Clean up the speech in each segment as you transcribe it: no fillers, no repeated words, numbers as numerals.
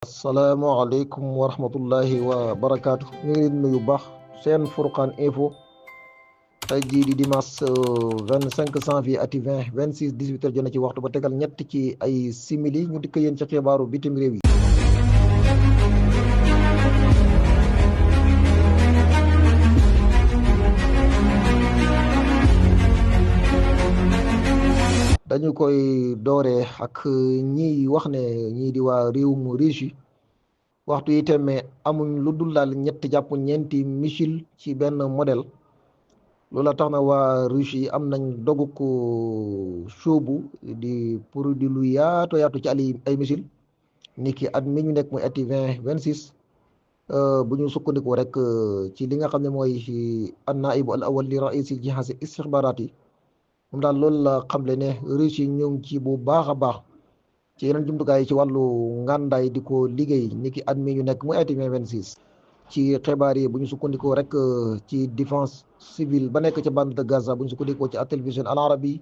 asalaamaaleykum wa rahmatullahi wa barakaatu ñu ngi leen nuyu baax seen Furqan info tey jii di dimanche 25 janvier ati 26 18 heures jot na ci waxtu ba tegal ñett ci ay simili ñu dikk yéen ci xibaaru bitim réew yi. dañu koy dooree ak ñiy wax ne ñii di waa réewum Russie waxtu yi temee amuñ lu dul daal ñett jàpp ñeenti missile ci benn modèle loola tax na waa Russie am nañ dogu ko sóobu di produit lu yaatu ci ay missile ni ki at mi ñu nekk muy ati 2026 bu ñu sukkandiku rek ci li nga xam ne mooy an-naaibu al awwal li raisi jihaasi istixbaaraat yi moom daal loolu la xamle ne Russie ñoo ngi ci bu baax a baax ci yeneen jumtukaay yi ci wàllu ngàndaay di ko liggéey ni ki at mi ñu nekk muy ati 2026 ci xibaar yi bu ñu sukkandikoo rek ci défense civile ba nekk ci bande de Gaza bu ñu sukkandikoo ci télévision Al Arabi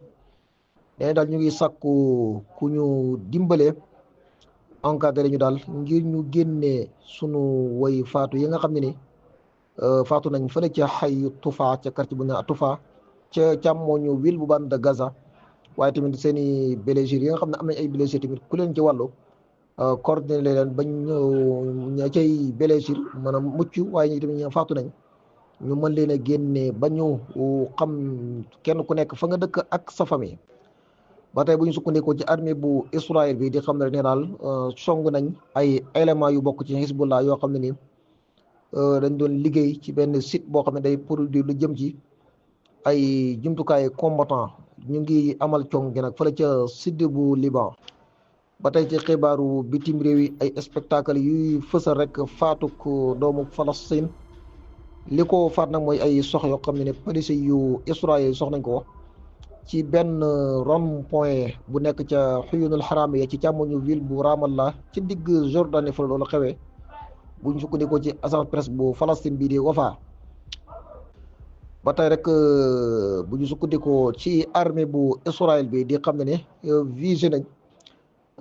nee daal ñu ngi sàkku ku ñu dimbale encadré ñu daal ngir ñu génnee sunu woy faatu yi nga xam ne ni faatu nañ fële ca xayu Tufa ca quartier bu ne Tufa ca càmmooñu ville bu bande de Gaza waaye tamit seen i blessures yi nga xam ne am nañ ay blessures tamit ku leen ci wàllu coordonné leen bañ ña cay blessure maanaam mucc waaye ñi tamit ña faatu nañ ñu mën leen a génne ba ñu xam kenn ku nekk fa nga dëkk ak sa famille. ba tey bu ñu sukkandikoo ci armée bu Israël bi di xam ne ne daal song nañ ay éléments yu bokk ci Hezbollah yoo xam ne ni dañ doon liggéey ci benn site boo xam ne day produire lu jëm ci ay jumtukaay combattant ñu ngi amal cong gi nag fële ca sud bu Liban. ba tey ci xibaaru bitim réew yi ay spectacle yuy fësal rek faatuk doomu Palestine li ko faat nag mooy ay sox yoo xam ne police yu Israël sox nañ ko ci benn rond point bu nekk ca xuyunul xaraam ya ci càmmoñu ville bu Ramallah ci digg Jordanie fa loolu xewee bu ñu sukkandikoo ci agence presse bu Palestine bii di Wafa. ba tey rek bu ñu sukkandikoo ci armée bu Israël bi di xam ne visé nañ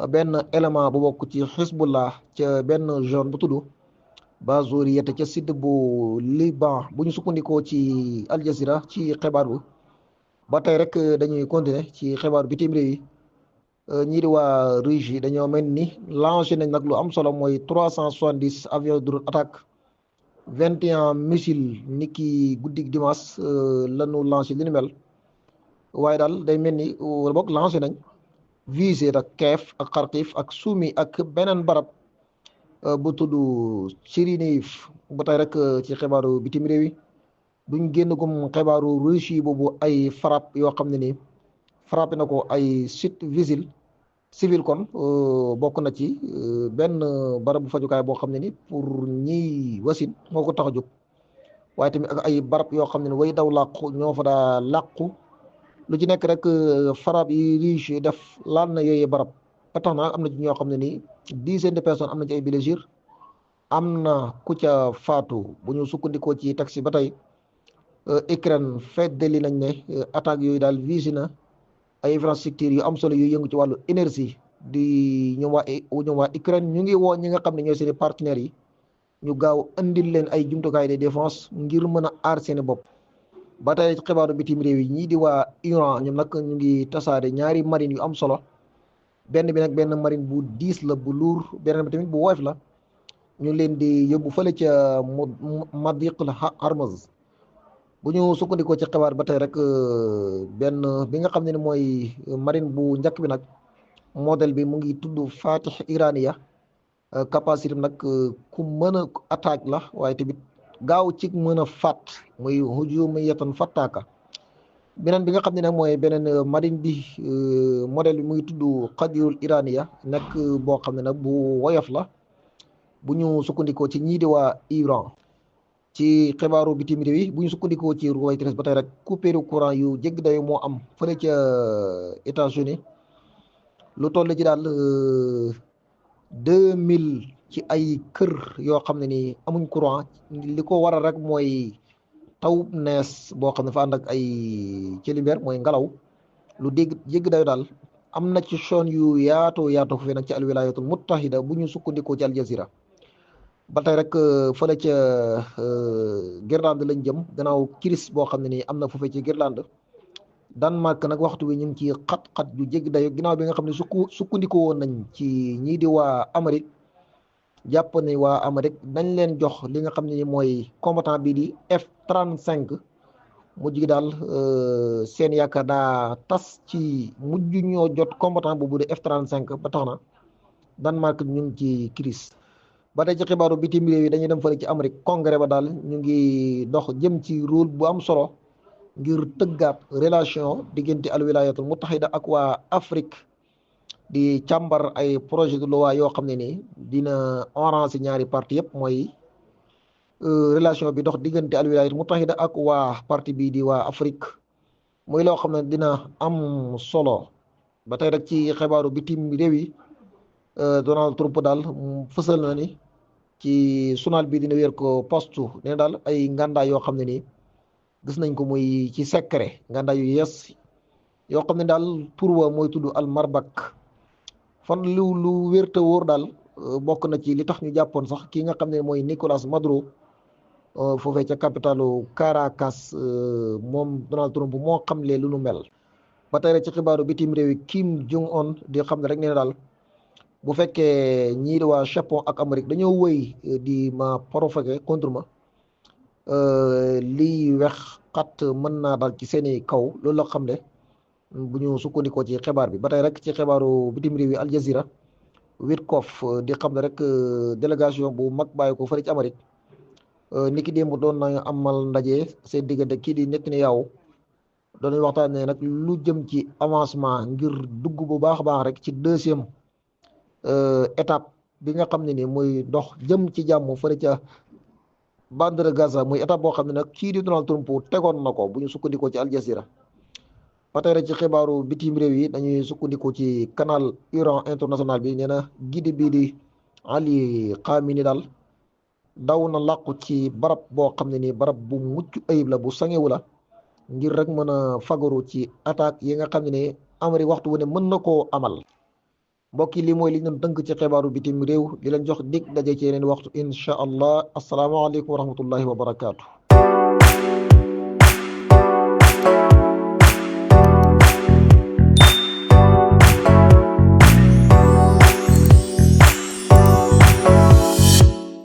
benn élément bu bokk ci Hezbollah ca benn zone bu tudd Bazuriyat ca sud bu Liban bu ñu sukkandikoo ci Al Jazeera ci xibaar bu. ba tey rek dañuy continuer ci xibaaru bitim réew yi ñii di waa Russie dañoo mel ni lancé nañ nag lu am solo mooy 370 avions de attaque 21 missiles ni ki guddig dimanche lañu lancé li ni mel waaye daal day mel ni wala boog lancé nañ visé ak Kiev ak Kharkiv ak Soumy ak beneen barab bu tudd Chernihiv. ba tey rek ci xibaaru bitim réew yi duñ génn gum xibaaru Russie boobu ay frappe yoo xam ne ni frappé na ko ay site civil kon bokk na ci benn barab bu fajukaay boo xam ne ni pour ñiy wasin moo ko tax a jóg waaye tamit ak ay barab yoo xam ne ni way daw làqu ñoo fa daa làqu lu ci nekk rek frappe yi Russie def laal na yooyu barab ba tax na am na ci ñoo xam ne ni dizaine de personnes am na ci ay blessures am na ku ca faatu bu ñu sukkandikoo ci taxi ba tey Ukraine feddali nañ ne attaques yooyu daal visé na ay infrastructures yu am solo yu yëngu ci wàllu énergie di ñoom waa Ukraine ñu ngi woo ñi nga xam ne ñooy seeni partenaires yi ñu gaaw andil leen ay jumtukaay de défense ngir mën a aar seeni bopp. ba tey xibaaru bitim réew yi ñii di waa Iran ñoom nag ñu ngi tasaare ñaari marine yu am solo benn bi nag benn marine bu diis la bu luur beneen bi tamit bu woyof la ñu leen di yóbbu fële ca Madiqul Hormuz. bu ñu sukkandikoo ci xibaar ba tey rek benn bi nga xam ne mooy marine bu njëkk bi nag modèle bi mu ngi tudd Fatih Iraniya capacité nag ku mën a attaque la waaye tamit gaaw ci mën a faat muy hujumiyatan fattaaka. beneen bi nga xam ne nag mooy beneen marine bi modèle bi mu ngi tudd Qadirul Iraniya nekk boo xam ne nag bu woyof la bu ñu sukkandikoo ci ñii di waa Iran. ci xibaaru bitim réew yi bu ñu sukkandikoo ci Reuters ba tey rek coupure courant yu jégg dayo moo am fële ca États-Unis lu toll ci daal 2000 ci ay kër yoo xam ne ni amuñ courant li ko waral rek mooy taw nees boo xam ne fa ànd ak ay cëlimbeer mooy ngelaw lu jégg dayo daal am na ci chaîne yu yaatu yaatu fi nag ci alwilayatul muttahida bu ñu sukkandikoo ci Al Jazeera ba tey rek fële ca Guirlande lañ jëm gannaaw crise boo xam ne nii am na foofee ci Guirlande Danemark nag waxtu wi ñu ngi ci xat-xat yu jéggi dayo ginnaaw bi nga xam ne sukkandikoo woon nañ ci ñii di waa Amérique jàpp ne waa Amérique dañ leen jox li nga xam ne ni mooy combattant bii di F-35 mujj gi daal seen yaakaar daa tas ci mujj ñoo jot combattant boobu di F-35 ba tax na Danemark ñu ngi ci crise ba tey ci xibaaru bitim réew yi dañuy dem fële ci Amérique congrès ba daal ñu ngi dox jëm ci rôle bu am solo ngir tëggaat relation diggante alwilayatul muttahida ak waa Afrique di càmbar ay projet de loi yoo xam ne nii dina arranger ñaari parti yëpp mooy relation bi dox diggante alwilayatul muttahida ak waa parti bii di waa Afrique muy loo xam ne dina am solo ba tey rek ci xibaaru bitim réew yi Donald Trump daal fësal na ni ci journal bi dina wéer ko poste ne daal ay ngàndaay yoo xam ne nii gis nañ ko muy ci secret ngàndaay yu yees yoo xam ne daal tur wa mooy tudd al marbak fan lu wér te wóor daal bokk na ci li tax ñu jàppoon sax ki nga xam ne mooy Nicolas Maduro foofee ca capitalu Caracas moom Donald Trump moo xamle lu nu mel ba tey rek ci xibaaru bitim réew yi Kim Jong Un di xam ne rek ne daal bu fekkee ñii di waa Japon ak Amérique dañoo wëy di ma provoquer contre ma lii wex xat mën naa daal ci seeni kaw loolu la xam ne bu ñu sukkandikoo ci xibaar bi ba tey rek ci xibaaru bitim réew yi Al Jazeera Witkoff di xam ne rek délégation bu mag bàyyi ko fële ci Amérique niki démb doon na amal ndaje seen diggante kii di Netanyahu doon nañ waxtaanee nag lu jëm ci avancement ngir dugg bu baax a baax rek ci deuxième étape bi nga xam ne ni muy dox jëm ci jàmm fële ca bande de Gaza muy étape boo xam ne nag kii di Donald Trump tegoon na ko bu ñu sukkandikoo ci Al Jazeera ba tey rek ci xibaaru bitim réew yi dañuy sukkandikoo ci canal Iran international bi nee na guide bii di Ali Khamenei daal daw na làqu ci barab boo xam ne nii barab bu mucc ayib la bu sangewu la ngir rek mën a fagaru ci attaque yi nga xam ne ni Amérique waxtu wu ne mën na koo amal mbokk yi lii mooy li ñu doon tënk ci xibaaru bitim réew di leen jox dig daje ci yeneen waxtu incha allah asalaamaaleykum wa rahmatullahi wa barakaatu.